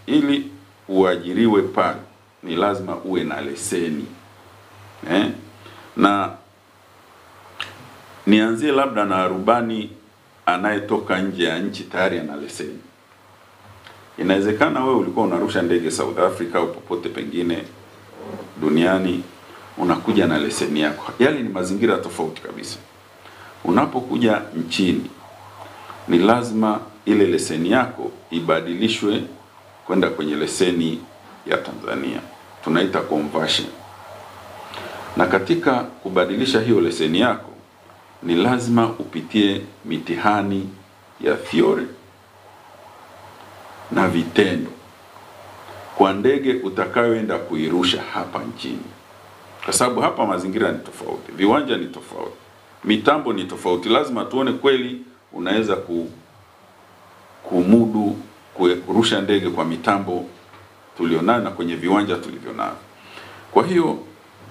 ili uajiriwe pale ni lazima uwe na leseni. Na nianzie labda na rubani anayetoka nje ya nchi tayari ana leseni. Inawezekana wewe ulikuwa unarusha ndege South Africa au popote pengine duniani, unakuja na leseni yako. Yale ni mazingira tofauti kabisa. Unapokuja nchini ni lazima ile leseni yako ibadilishwe kwenda kwenye leseni ya Tanzania. Tunaita conversion. Na katika kubadilisha hiyo leseni yako ni lazima upitie mitihani ya theory na vitendo kwa ndege utakayoenda kuirusha hapa nchini. Kwa sababu hapa mazingira ni tofauti, viwanja ni tofauti, mitambo ni tofauti. Lazima tuone kweli unaweza kumudu kurusha ndege kwa mitambo tulionayo na kwenye viwanja tulivyonavyo. Kwa hiyo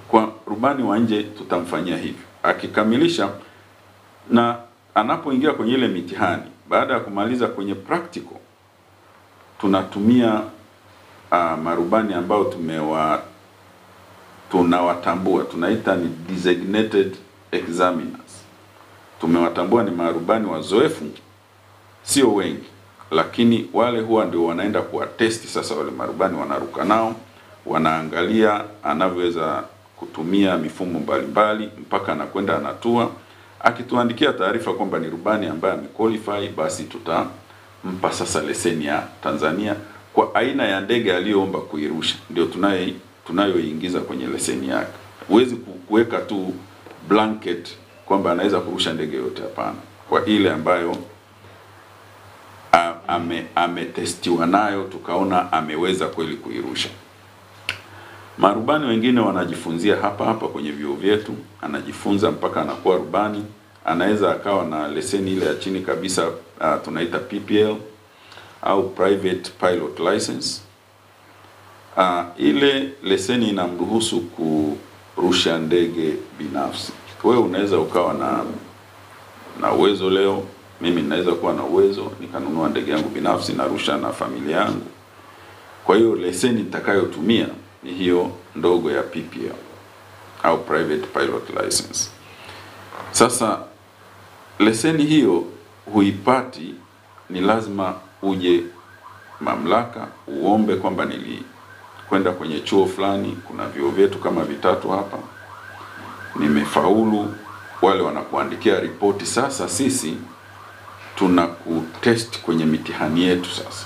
kwa rubani wa nje tutamfanyia hivyo. Akikamilisha na anapoingia kwenye ile mitihani, baada ya kumaliza kwenye practical, tunatumia marubani ambao tunawatambua, tunaita ni designated examiners. Tumewatambua ni marubani wazoefu, sio wengi, lakini wale huwa ndio wanaenda kuwa testi. Sasa wale marubani wanaruka nao, wanaangalia anavyoweza kutumia mifumo mbalimbali mpaka anakwenda anatua. Akituandikia taarifa kwamba ni rubani ambaye amequalify, basi tutampa sasa leseni ya Tanzania kwa aina ya ndege aliyoomba kuirusha. Ndio tunayoingiza kwenye leseni yake. Huwezi kuweka tu blanket kwamba anaweza kurusha ndege yote, hapana. Kwa ile ambayo ametestiwa nayo, tukaona ameweza kweli kuirusha. Marubani wengine wanajifunzia hapa kwenye vyuo vyetu, anajifunza mpaka anakuwa rubani. Anaweza akawa na leseni ile ya chini kabisa, tunaita PPL au private pilot license. Ile leseni inamruhusu kurusha ndege binafsi. Wewe unaweza ukawa na uwezo leo, mimi ninaweza kuwa na uwezo nikanunua ndege yangu binafsi narusha na familia yangu. Kwa hiyo leseni nitakayotumia ni hiyo ndogo ya PPL au private pilot license. Sasa leseni hiyo huipati, ni lazima uje mamlaka uombe kwamba nilikwenda kwenye chuo fulani, kuna vyuo vyetu kama 3 hapa, nimefaulu. Wale wanakuandikia ripoti. Sasa sisi tunakutest kwenye mitihani yetu sasa.